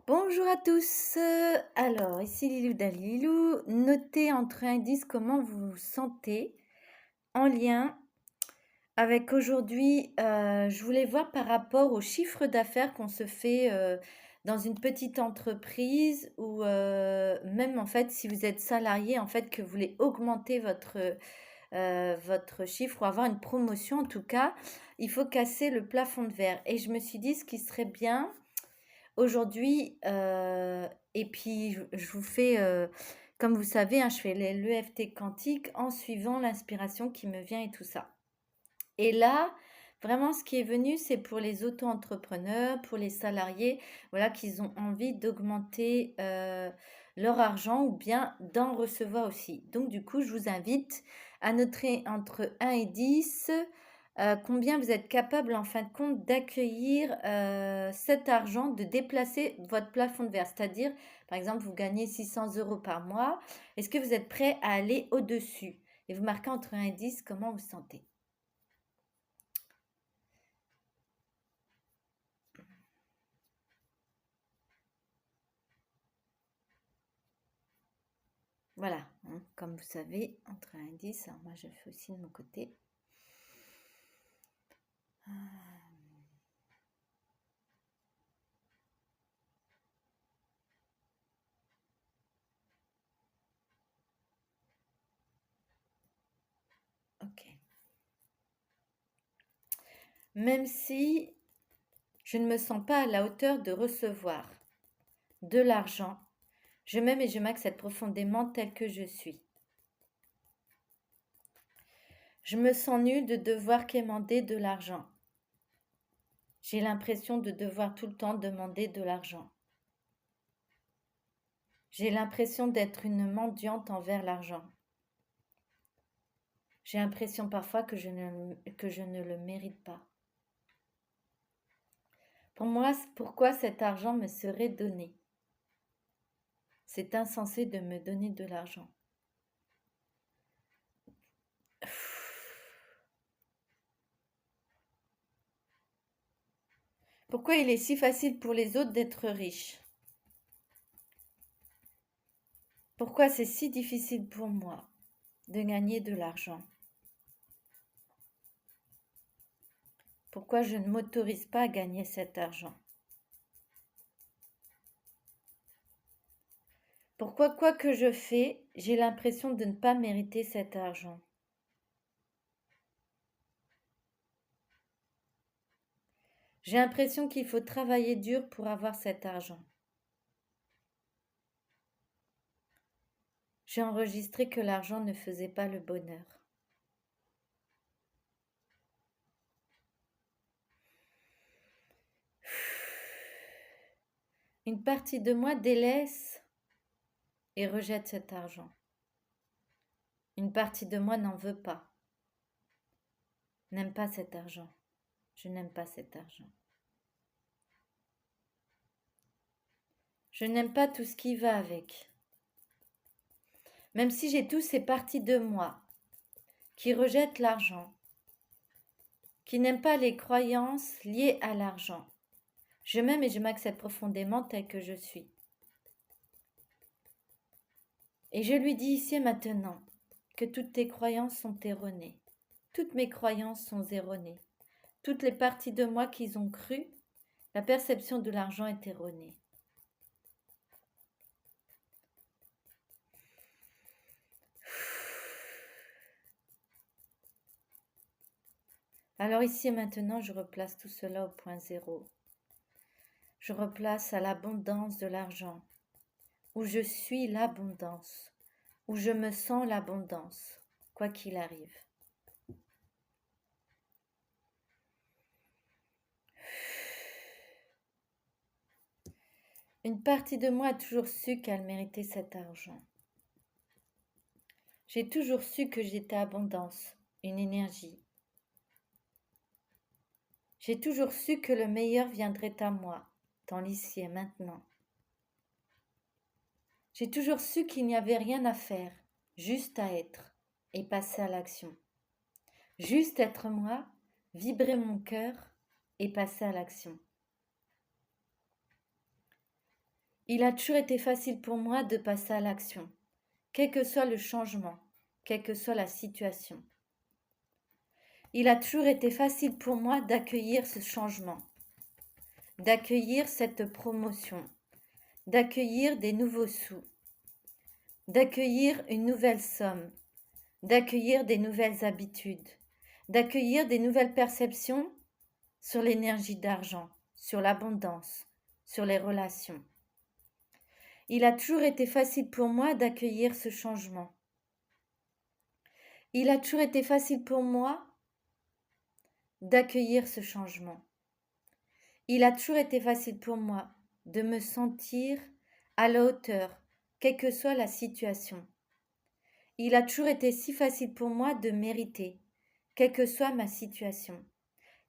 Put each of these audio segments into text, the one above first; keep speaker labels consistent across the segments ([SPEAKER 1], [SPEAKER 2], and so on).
[SPEAKER 1] Bonjour à tous. Alors, ici Lilou Dalilou. Notez entre 1 et 10 comment vous vous sentez en lien avec aujourd'hui. Je voulais voir par rapport au chiffre d'affaires qu'on se fait dans une petite entreprise ou même en fait si vous êtes salarié, en fait que vous voulez augmenter votre chiffre ou avoir une promotion en tout cas, il faut casser le plafond de verre. Et je me suis dit ce qui serait bien aujourd'hui, et puis je vous fais, comme vous savez, hein, je fais l'EFT quantique en suivant l'inspiration qui me vient et tout ça. Et là, vraiment, ce qui est venu, c'est pour les auto-entrepreneurs, pour les salariés, voilà, qu'ils ont envie d'augmenter leur argent ou bien d'en recevoir aussi. Donc, du coup, je vous invite à noter entre 1 et 10 combien vous êtes capable, en fin de compte, d'accueillir cet argent, de déplacer votre plafond de verre. C'est-à-dire, par exemple, vous gagnez 600 euros par mois. Est-ce que vous êtes prêt à aller au-dessus? Et vous marquez entre 1 et 10 comment vous sentez. Voilà, hein, comme vous savez, entre 1 et 10, alors moi je fais aussi de mon côté. Ok. Même si je ne me sens pas à la hauteur de recevoir de l'argent, je m'aime et je m'accepte profondément tel que je suis. Je me sens nulle de devoir quémander de l'argent. J'ai l'impression de devoir tout le temps demander de l'argent. J'ai l'impression d'être une mendiante envers l'argent. J'ai l'impression parfois que je ne le mérite pas. Pour moi, pourquoi cet argent me serait donné? C'est insensé de me donner de l'argent. Pourquoi il est si facile pour les autres d'être riches? Pourquoi c'est si difficile pour moi de gagner de l'argent? Pourquoi je ne m'autorise pas à gagner cet argent? Pourquoi, quoi que je fais, j'ai l'impression de ne pas mériter cet argent? J'ai l'impression qu'il faut travailler dur pour avoir cet argent. J'ai enregistré que l'argent ne faisait pas le bonheur. Une partie de moi délaisse et rejette cet argent. Une partie de moi n'en veut pas, n'aime pas cet argent. Je n'aime pas cet argent. Je n'aime pas tout ce qui va avec. Même si j'ai tous ces parties de moi qui rejettent l'argent, qui n'aiment pas les croyances liées à l'argent, je m'aime et je m'accepte profondément tel que je suis. Et je lui dis ici et maintenant que toutes tes croyances sont erronées. Toutes mes croyances sont erronées. Toutes les parties de moi qui ont cru, la perception de l'argent est erronée. Alors ici et maintenant, je replace tout cela au point zéro. Je replace à l'abondance de l'argent, où je suis l'abondance, où je me sens l'abondance, quoi qu'il arrive. Une partie de moi a toujours su qu'elle méritait cet argent. J'ai toujours su que j'étais abondance, une énergie. J'ai toujours su que le meilleur viendrait à moi, dans l'ici et maintenant. J'ai toujours su qu'il n'y avait rien à faire, juste à être et passer à l'action. Juste être moi, vibrer mon cœur et passer à l'action. Il a toujours été facile pour moi de passer à l'action, quel que soit le changement, quelle que soit la situation. Il a toujours été facile pour moi d'accueillir ce changement, d'accueillir cette promotion, d'accueillir des nouveaux sous, d'accueillir une nouvelle somme, d'accueillir des nouvelles habitudes, d'accueillir des nouvelles perceptions sur l'énergie d'argent, sur l'abondance, sur les relations. Il a toujours été facile pour moi d'accueillir ce changement. Il a toujours été facile pour moi d'accueillir ce changement. Il a toujours été facile pour moi de me sentir à la hauteur, quelle que soit la situation. Il a toujours été si facile pour moi de mériter, quelle que soit ma situation.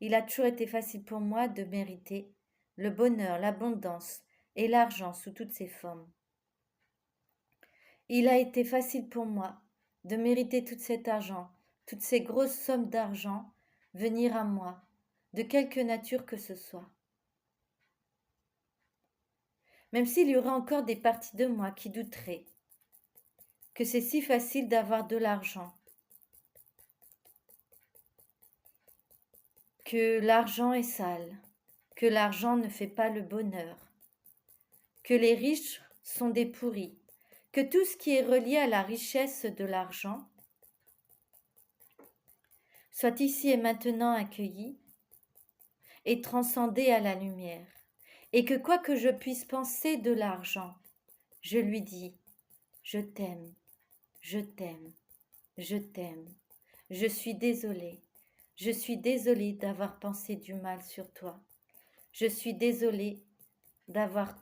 [SPEAKER 1] Il a toujours été facile pour moi de mériter le bonheur, l'abondance et l'argent sous toutes ses formes. Il a été facile pour moi de mériter tout cet argent, toutes ces grosses sommes d'argent venir à moi, de quelque nature que ce soit. Même s'il y aura encore des parties de moi qui douteraient que c'est si facile d'avoir de l'argent, que l'argent est sale, que l'argent ne fait pas le bonheur, que les riches sont des pourris, que tout ce qui est relié à la richesse de l'argent soit ici et maintenant accueilli et transcendé à la lumière, et que quoi que je puisse penser de l'argent, je lui dis « Je t'aime, je t'aime, je t'aime, je suis désolée d'avoir pensé du mal sur toi, je suis désolée d'avoir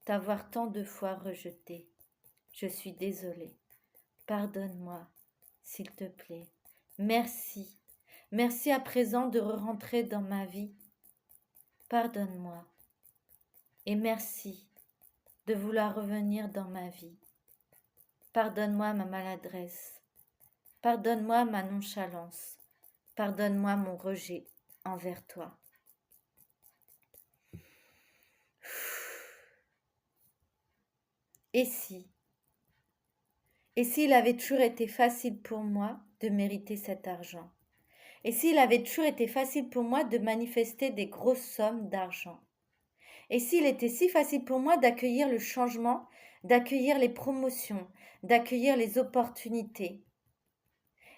[SPEAKER 1] t'avoir tant de fois rejeté, je suis désolée, pardonne-moi, s'il te plaît, merci. Merci à présent de rentrer dans ma vie. Pardonne-moi. Et merci de vouloir revenir dans ma vie. Pardonne-moi ma maladresse. Pardonne-moi ma nonchalance. Pardonne-moi mon rejet envers toi. Et s'il avait toujours été facile pour moi de mériter cet argent? Et s'il avait toujours été facile pour moi de manifester des grosses sommes d'argent? Et s'il était si facile pour moi d'accueillir le changement, d'accueillir les promotions, d'accueillir les opportunités?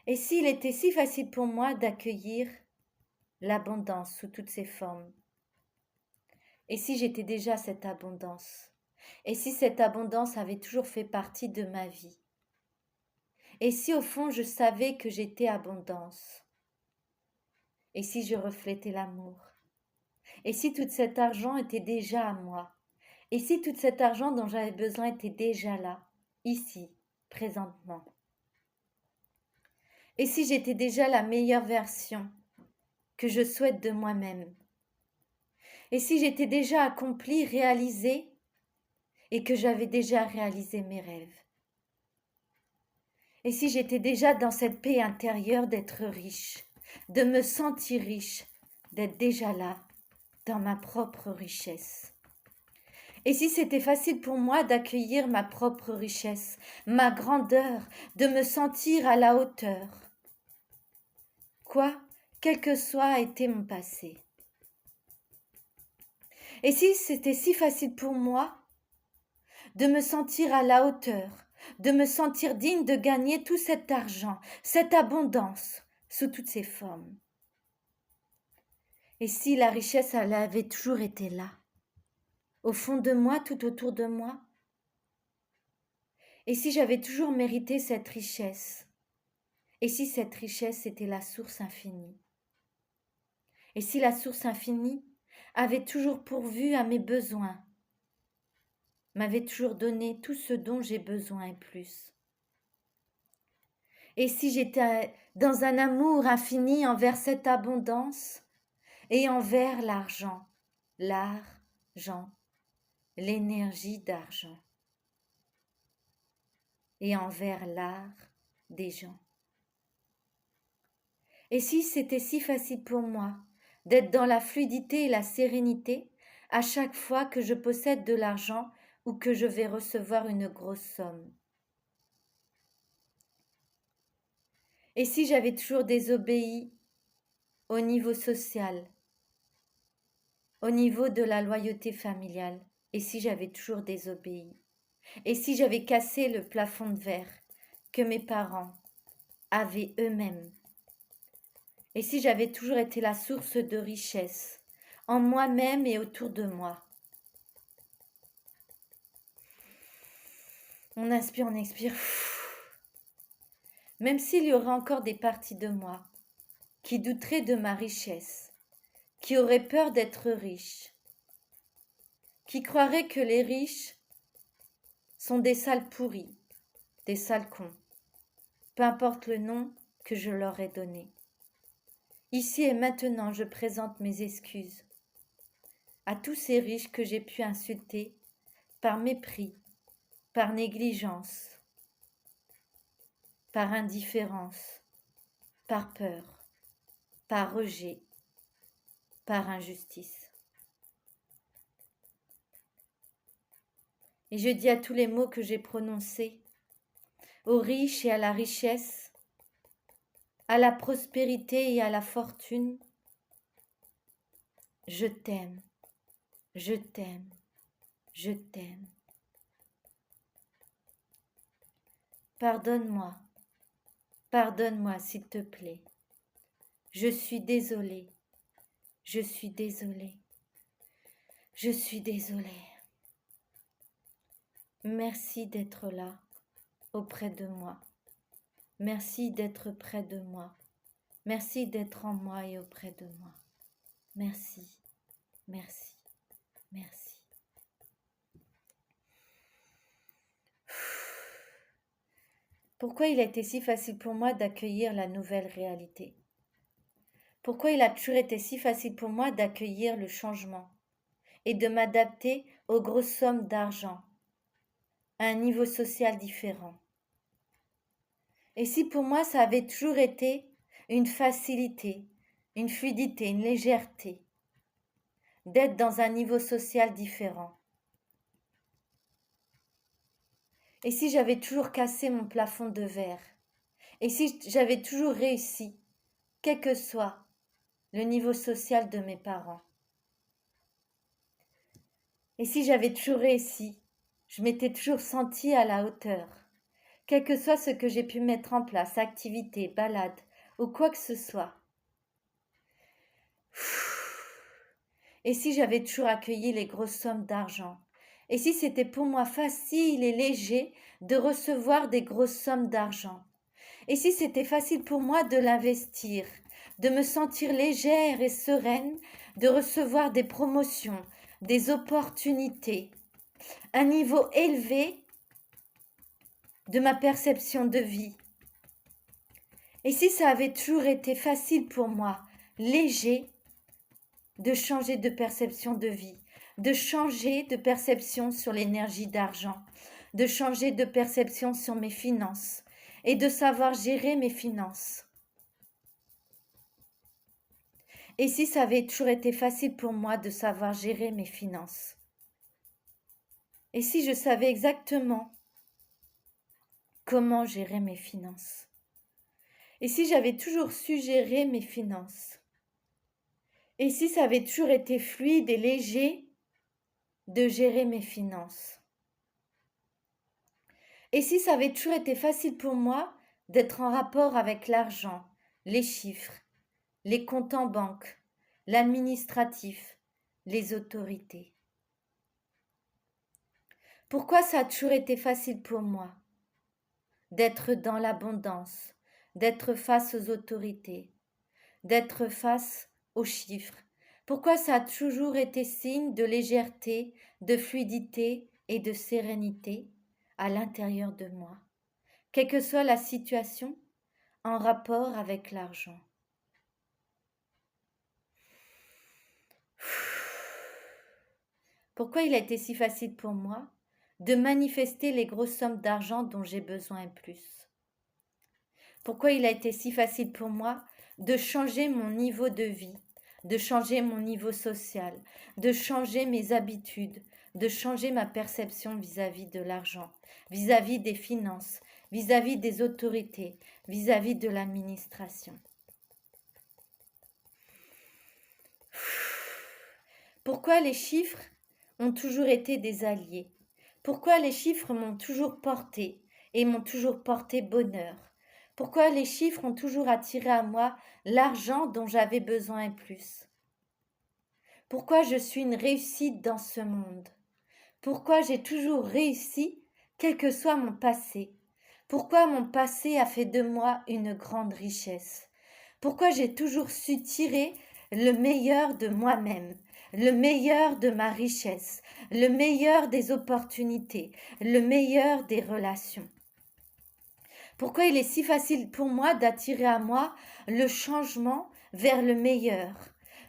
[SPEAKER 1] Et s'il était si facile pour moi d'accueillir l'abondance sous toutes ses formes? Et si j'étais déjà cette abondance? Et si cette abondance avait toujours fait partie de ma vie? Et si au fond je savais que j'étais abondance? Et si je reflétais l'amour? Et si tout cet argent était déjà à moi? Et si tout cet argent dont j'avais besoin était déjà là, ici, présentement? Et si j'étais déjà la meilleure version que je souhaite de moi-même? Et si j'étais déjà accomplie, réalisée, et que j'avais déjà réalisé mes rêves? Et si j'étais déjà dans cette paix intérieure d'être riche, de me sentir riche, d'être déjà là, dans ma propre richesse? Et si c'était facile pour moi d'accueillir ma propre richesse, ma grandeur, de me sentir à la hauteur? Quoi, quel que soit été mon passé. Et si c'était si facile pour moi de me sentir à la hauteur, de me sentir digne de gagner tout cet argent, cette abondance, sous toutes ses formes? Et si la richesse, elle avait toujours été là, au fond de moi, tout autour de moi? Et si j'avais toujours mérité cette richesse? Et si cette richesse était la source infinie? Et si la source infinie avait toujours pourvu à mes besoins, m'avait toujours donné tout ce dont j'ai besoin et plus? Et si j'étais dans un amour infini envers cette abondance et envers l'argent, l'énergie d'argent, et envers l'art des gens? Et si c'était si facile pour moi d'être dans la fluidité et la sérénité à chaque fois que je possède de l'argent ou que je vais recevoir une grosse somme? Et si j'avais toujours désobéi au niveau social, au niveau de la loyauté familiale, et si j'avais toujours désobéi, et si j'avais cassé le plafond de verre que mes parents avaient eux-mêmes, et si j'avais toujours été la source de richesse en moi-même et autour de moi? On inspire, on expire. Même s'il y aurait encore des parties de moi qui douteraient de ma richesse, qui auraient peur d'être riches, qui croiraient que les riches sont des sales pourris, des sales cons, peu importe le nom que je leur ai donné. Ici et maintenant, je présente mes excuses à tous ces riches que j'ai pu insulter par mépris, par négligence, par indifférence, par peur, par rejet, par injustice. Et je dis à tous les mots que j'ai prononcés, aux riches et à la richesse, à la prospérité et à la fortune, je t'aime, je t'aime, je t'aime. Pardonne-moi, pardonne-moi s'il te plaît. Je suis désolée, je suis désolée, je suis désolée. Merci d'être là, auprès de moi. Merci d'être près de moi. Merci d'être en moi et auprès de moi. Merci, merci, merci. Pourquoi il a été si facile pour moi d'accueillir la nouvelle réalité? Pourquoi il a toujours été si facile pour moi d'accueillir le changement et de m'adapter aux grosses sommes d'argent, à un niveau social différent? Et si pour moi ça avait toujours été une facilité, une fluidité, une légèreté, d'être dans un niveau social différent? Et si j'avais toujours cassé mon plafond de verre? Et si j'avais toujours réussi, quel que soit le niveau social de mes parents? Et si j'avais toujours réussi, je m'étais toujours sentie à la hauteur, quel que soit ce que j'ai pu mettre en place, activité, balade ou quoi que ce soit? Et si j'avais toujours accueilli les grosses sommes d'argent? Et si c'était pour moi facile et léger de recevoir des grosses sommes d'argent? Et si c'était facile pour moi de l'investir, de me sentir légère et sereine, de recevoir des promotions, des opportunités, un niveau élevé de ma perception de vie? Et si ça avait toujours été facile pour moi, léger, de changer de perception de vie, de changer de perception sur l'énergie d'argent, de changer de perception sur mes finances et de savoir gérer mes finances? Et si ça avait toujours été facile pour moi de savoir gérer mes finances? Et si je savais exactement comment gérer mes finances? Et si j'avais toujours su gérer mes finances? Et si ça avait toujours été fluide et léger de gérer mes finances? Et si ça avait toujours été facile pour moi d'être en rapport avec l'argent, les chiffres, les comptes en banque, l'administratif, les autorités? Pourquoi ça a toujours été facile pour moi d'être dans l'abondance, d'être face aux autorités, d'être face aux chiffres? Pourquoi ça a toujours été signe de légèreté, de fluidité et de sérénité à l'intérieur de moi, quelle que soit la situation en rapport avec l'argent? Pourquoi il a été si facile pour moi de manifester les grosses sommes d'argent dont j'ai besoin et plus? Pourquoi il a été si facile pour moi de changer mon niveau de vie, de changer mon niveau social, de changer mes habitudes, de changer ma perception vis-à-vis de l'argent, vis-à-vis des finances, vis-à-vis des autorités, vis-à-vis de l'administration. Pourquoi les chiffres ont toujours été des alliés? Pourquoi les chiffres m'ont toujours porté et m'ont toujours porté bonheur? Pourquoi les chiffres ont toujours attiré à moi l'argent dont j'avais besoin et plus? Pourquoi je suis une réussite dans ce monde? Pourquoi j'ai toujours réussi, quel que soit mon passé? Pourquoi mon passé a fait de moi une grande richesse? Pourquoi j'ai toujours su tirer le meilleur de moi-même, le meilleur de ma richesse, le meilleur des opportunités, le meilleur des relations? Pourquoi il est si facile pour moi d'attirer à moi le changement vers le meilleur,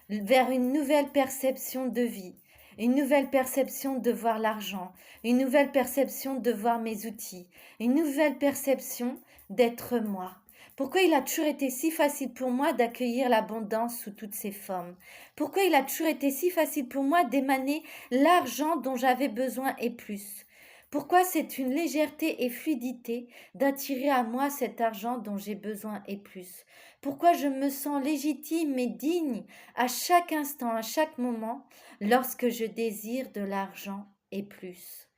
[SPEAKER 1] vers une nouvelle perception de vie, une nouvelle perception de voir l'argent, une nouvelle perception de voir mes outils, une nouvelle perception d'être moi? Pourquoi il a toujours été si facile pour moi d'accueillir l'abondance sous toutes ses formes? Pourquoi il a toujours été si facile pour moi d'émaner l'argent dont j'avais besoin et plus? Pourquoi c'est une légèreté et fluidité d'attirer à moi cet argent dont j'ai besoin et plus? Pourquoi je me sens légitime et digne à chaque instant, à chaque moment, lorsque je désire de l'argent et plus?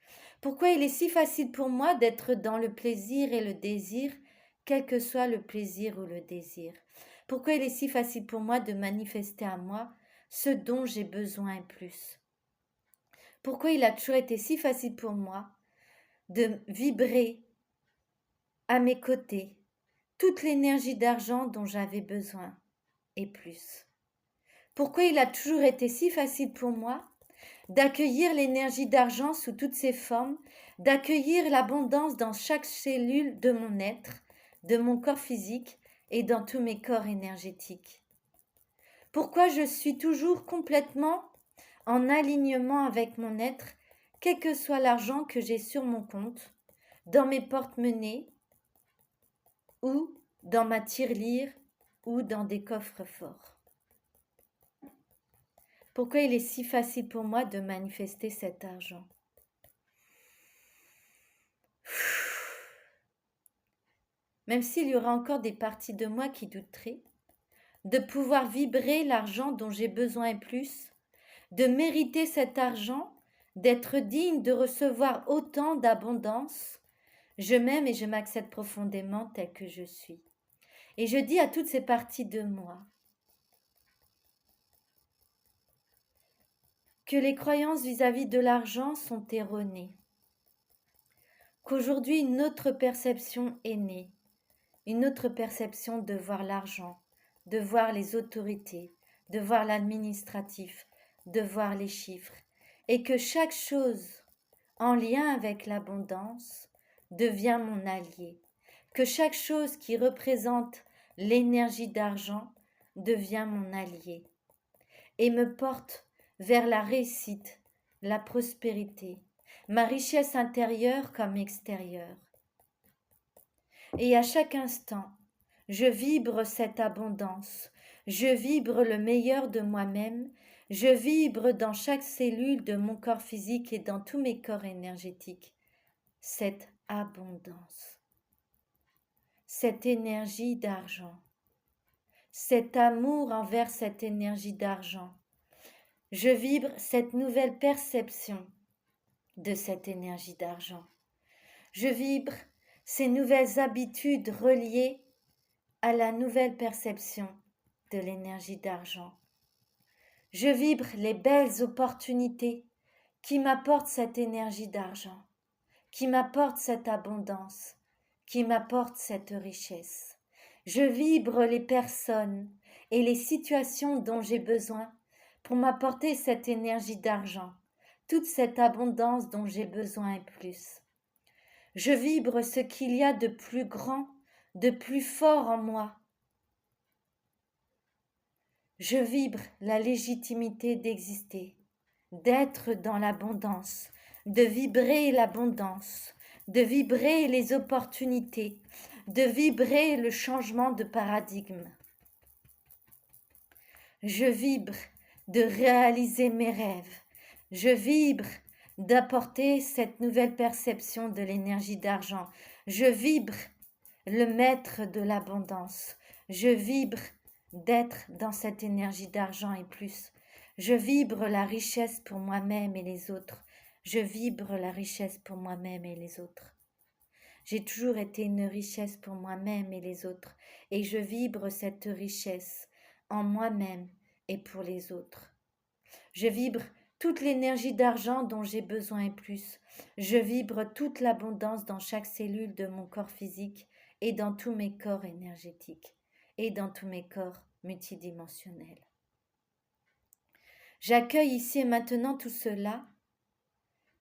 [SPEAKER 1] Pourquoi il est si facile pour moi d'être dans le plaisir et le désir, quel que soit le plaisir ou le désir? Pourquoi il est si facile pour moi de manifester à moi ce dont j'ai besoin et plus? Pourquoi il a toujours été si facile pour moi de vibrer à mes côtés toute l'énergie d'argent dont j'avais besoin et plus? Pourquoi il a toujours été si facile pour moi d'accueillir l'énergie d'argent sous toutes ses formes, d'accueillir l'abondance dans chaque cellule de mon être, de mon corps physique et dans tous mes corps énergétiques? Pourquoi je suis toujours complètement en alignement avec mon être, quel que soit l'argent que j'ai sur mon compte, dans mes porte-monnaies ou dans ma tirelire ou dans des coffres forts? Pourquoi il est si facile pour moi de manifester cet argent? Même s'il y aura encore des parties de moi qui douteraient, de pouvoir vibrer l'argent dont j'ai besoin et plus, de mériter cet argent, d'être digne de recevoir autant d'abondance, je m'aime et je m'accepte profondément tel que je suis. Et je dis à toutes ces parties de moi que les croyances vis-à-vis de l'argent sont erronées, qu'aujourd'hui une autre perception est née, une autre perception de voir l'argent, de voir les autorités, de voir l'administratif, de voir les chiffres, et que chaque chose en lien avec l'abondance devient mon allié, que chaque chose qui représente l'énergie d'argent devient mon allié et me porte vers la réussite, la prospérité, ma richesse intérieure comme extérieure. Et à chaque instant, je vibre cette abondance, je vibre le meilleur de moi-même, je vibre dans chaque cellule de mon corps physique et dans tous mes corps énergétiques cette abondance, cette énergie d'argent, cet amour envers cette énergie d'argent. Je vibre cette nouvelle perception de cette énergie d'argent. Je vibre ces nouvelles habitudes reliées à la nouvelle perception de l'énergie d'argent. Je vibre les belles opportunités qui m'apportent cette énergie d'argent, qui m'apportent cette abondance, qui m'apportent cette richesse. Je vibre les personnes et les situations dont j'ai besoin pour m'apporter cette énergie d'argent, toute cette abondance dont j'ai besoin et plus. Je vibre ce qu'il y a de plus grand, de plus fort en moi. Je vibre la légitimité d'exister, d'être dans l'abondance, de vibrer l'abondance, de vibrer les opportunités, de vibrer le changement de paradigme. Je vibre de réaliser mes rêves. Je vibre d'apporter cette nouvelle perception de l'énergie d'argent. Je vibre le maître de l'abondance. Je vibre d'être dans cette énergie d'argent et plus. Je vibre la richesse pour moi-même et les autres. Je vibre la richesse pour moi-même et les autres. J'ai toujours été une richesse pour moi-même et les autres, et je vibre cette richesse en moi-même et pour les autres. Je vibre toute l'énergie d'argent dont j'ai besoin et plus. Je vibre toute l'abondance dans chaque cellule de mon corps physique et dans tous mes corps énergétiques et dans tous mes corps multidimensionnels. J'accueille ici et maintenant tout cela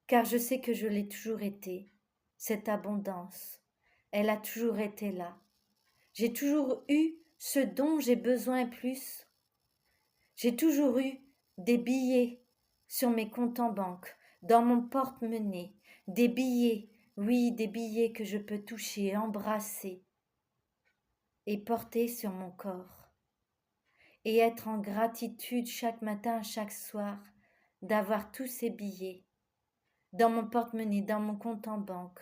[SPEAKER 1] car je sais que je l'ai toujours été, cette abondance. Elle a toujours été là. J'ai toujours eu ce dont j'ai besoin et plus. J'ai toujours eu des billets sur mes comptes en banque, dans mon porte-monnaie, des billets, oui, des billets que je peux toucher, embrasser et porter sur mon corps. Et être en gratitude chaque matin, chaque soir, d'avoir tous ces billets dans mon porte-monnaie, dans mon compte en banque,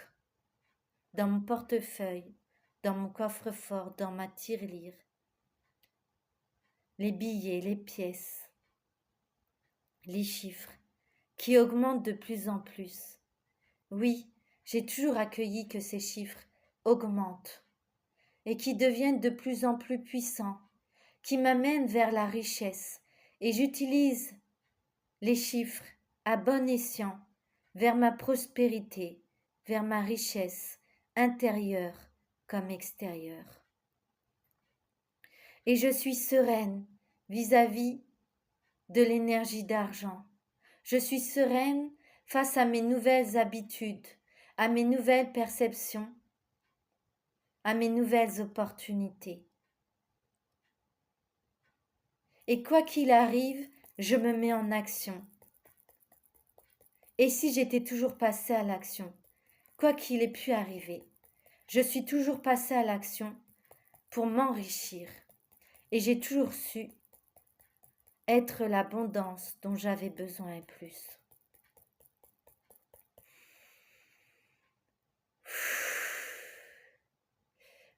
[SPEAKER 1] dans mon portefeuille, dans mon coffre-fort, dans ma tirelire. Les billets, les pièces, les chiffres qui augmentent de plus en plus. Oui, j'ai toujours accueilli que ces chiffres augmentent et qui deviennent de plus en plus puissants, qui m'amènent vers la richesse. Et j'utilise les chiffres à bon escient vers ma prospérité, vers ma richesse intérieure comme extérieure. Et je suis sereine vis-à-vis de l'énergie d'argent. Je suis sereine face à mes nouvelles habitudes, à mes nouvelles perceptions, à mes nouvelles opportunités. Et quoi qu'il arrive, je me mets en action. Et si j'étais toujours passée à l'action, quoi qu'il ait pu arriver, je suis toujours passée à l'action pour m'enrichir. Et j'ai toujours su être l'abondance dont j'avais besoin et plus.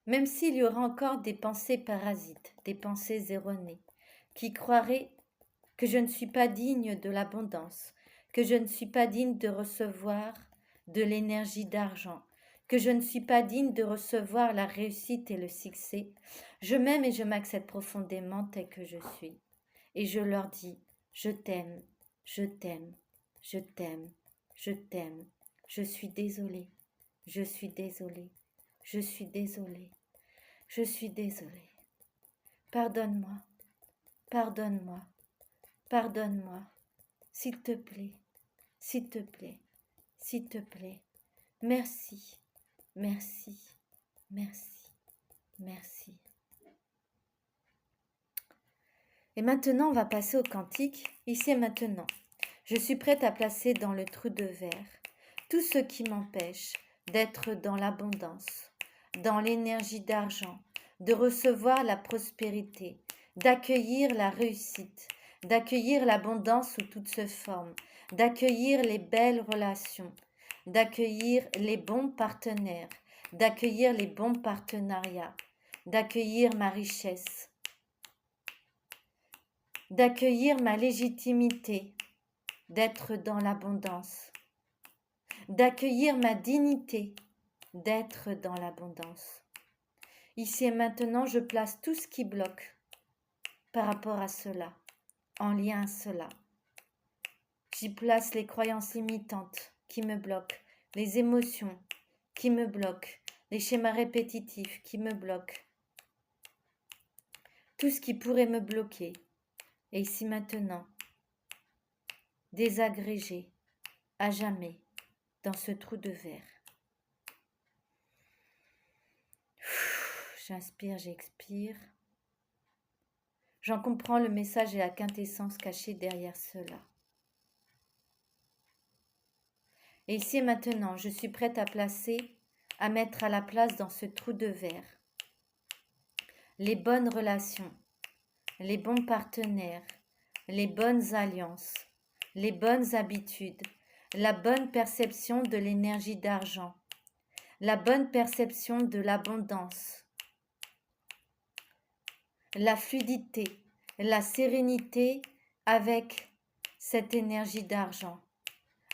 [SPEAKER 1] Même s'il y aura encore des pensées parasites, des pensées erronées, qui croiraient que je ne suis pas digne de l'abondance, que je ne suis pas digne de recevoir de l'énergie d'argent, que je ne suis pas digne de recevoir la réussite et le succès, je m'aime et je m'accepte profondément tel que je suis. Et je leur dis, je t'aime, je t'aime, je t'aime, je t'aime, je suis désolée, je suis désolée, je suis désolée, je suis désolée. Pardonne-moi, pardonne-moi, pardonne-moi, s'il te plaît, s'il te plaît, s'il te plaît. Merci, merci, merci, merci. Et maintenant, on va passer au cantique, ici et maintenant. Je suis prête à placer dans le trou de verre tout ce qui m'empêche d'être dans l'abondance, dans l'énergie d'argent, de recevoir la prospérité, d'accueillir la réussite, d'accueillir l'abondance sous toutes ses formes, d'accueillir les belles relations, d'accueillir les bons partenaires, d'accueillir les bons partenariats, d'accueillir ma richesse, d'accueillir ma légitimité, d'être dans l'abondance, d'accueillir ma dignité, d'être dans l'abondance. Ici et maintenant, je place tout ce qui bloque par rapport à cela, en lien à cela. J'y place les croyances limitantes qui me bloquent, les émotions qui me bloquent, les schémas répétitifs qui me bloquent, tout ce qui pourrait me bloquer. Et ici maintenant, désagrégé à jamais dans ce trou de verre. J'inspire, j'expire. J'en comprends le message et la quintessence cachée derrière cela. Et ici et maintenant, je suis prête à placer, à mettre à la place dans ce trou de verre les bonnes relations, les bons partenaires, les bonnes alliances, les bonnes habitudes, la bonne perception de l'énergie d'argent, la bonne perception de l'abondance, la fluidité, la sérénité avec cette énergie d'argent,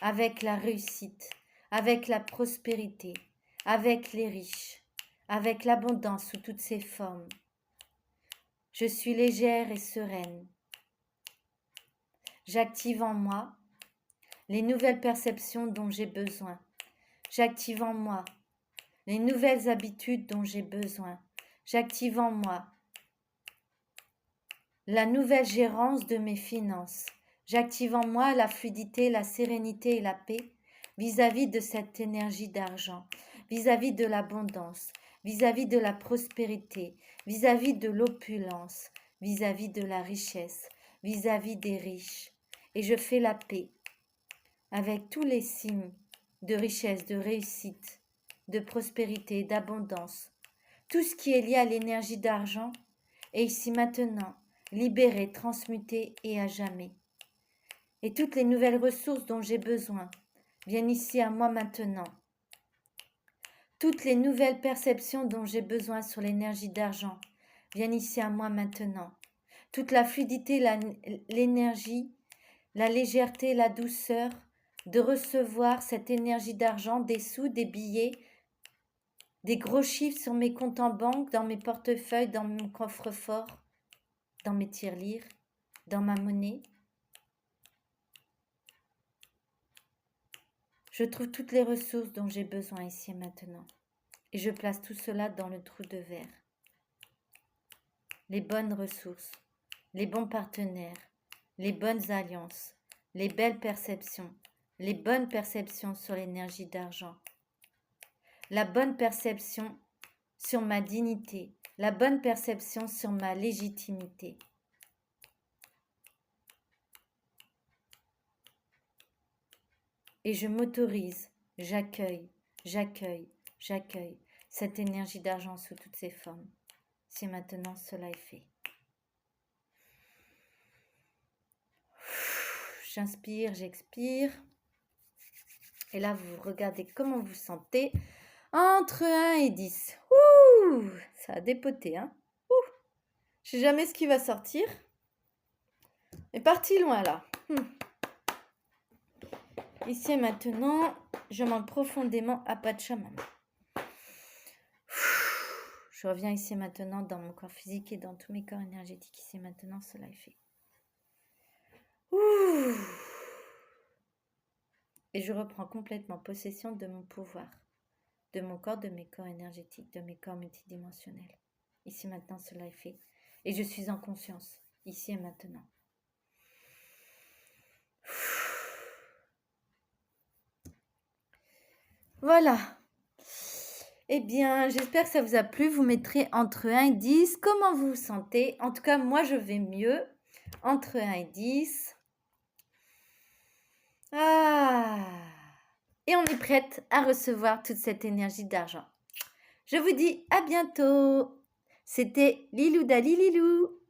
[SPEAKER 1] avec la réussite, avec la prospérité, avec les riches, avec l'abondance sous toutes ses formes. Je suis légère et sereine. J'active en moi les nouvelles perceptions dont j'ai besoin. J'active en moi les nouvelles habitudes dont j'ai besoin. J'active en moi la nouvelle gérance de mes finances. J'active en moi la fluidité, la sérénité et la paix vis-à-vis de cette énergie d'argent, vis-à-vis de l'abondance, vis-à-vis de la prospérité, vis-à-vis de l'opulence, vis-à-vis de la richesse, vis-à-vis des riches. Et je fais la paix avec tous les signes de richesse, de réussite, de prospérité, d'abondance. Tout ce qui est lié à l'énergie d'argent est ici maintenant, libéré, transmuté et à jamais. Et toutes les nouvelles ressources dont j'ai besoin viennent ici à moi maintenant. Toutes les nouvelles perceptions dont j'ai besoin sur l'énergie d'argent viennent ici à moi maintenant. Toute la fluidité, l'énergie, la légèreté, la douceur de recevoir cette énergie d'argent, des sous, des billets, des gros chiffres sur mes comptes en banque, dans mes portefeuilles, dans mon coffre-fort, dans mes tirelires, dans ma monnaie. Je trouve toutes les ressources dont j'ai besoin ici et maintenant. Et je place tout cela dans le trou de verre. Les bonnes ressources, les bons partenaires, les bonnes alliances, les belles perceptions, les bonnes perceptions sur l'énergie d'argent, la bonne perception sur ma dignité, la bonne perception sur ma légitimité. Et je m'autorise, j'accueille cette énergie d'argent sous toutes ses formes. Si maintenant cela est fait. J'inspire, j'expire. Et là, vous regardez comment vous sentez. Entre 1 et 10. Ouh, ça a dépoté, hein. Ouh, je sais jamais ce qui va sortir. Mais parti loin, là. Ici et maintenant, je demande profondément à Pachamama. Je reviens ici et maintenant dans mon corps physique et dans tous mes corps énergétiques. Ici et maintenant, cela est fait. Ouh. Et je reprends complètement possession de mon pouvoir, de mon corps, de mes corps énergétiques, de mes corps multidimensionnels. Ici maintenant, cela est fait. Et je suis en conscience, ici et maintenant. Voilà. Eh bien, j'espère que ça vous a plu. Vous mettrez entre 1 et 10. Comment vous vous sentez? En tout cas, moi, je vais mieux. Entre 1 et 10. Et on est prête à recevoir toute cette énergie d'argent. Je vous dis à bientôt. C'était Lilou Dali Lilou.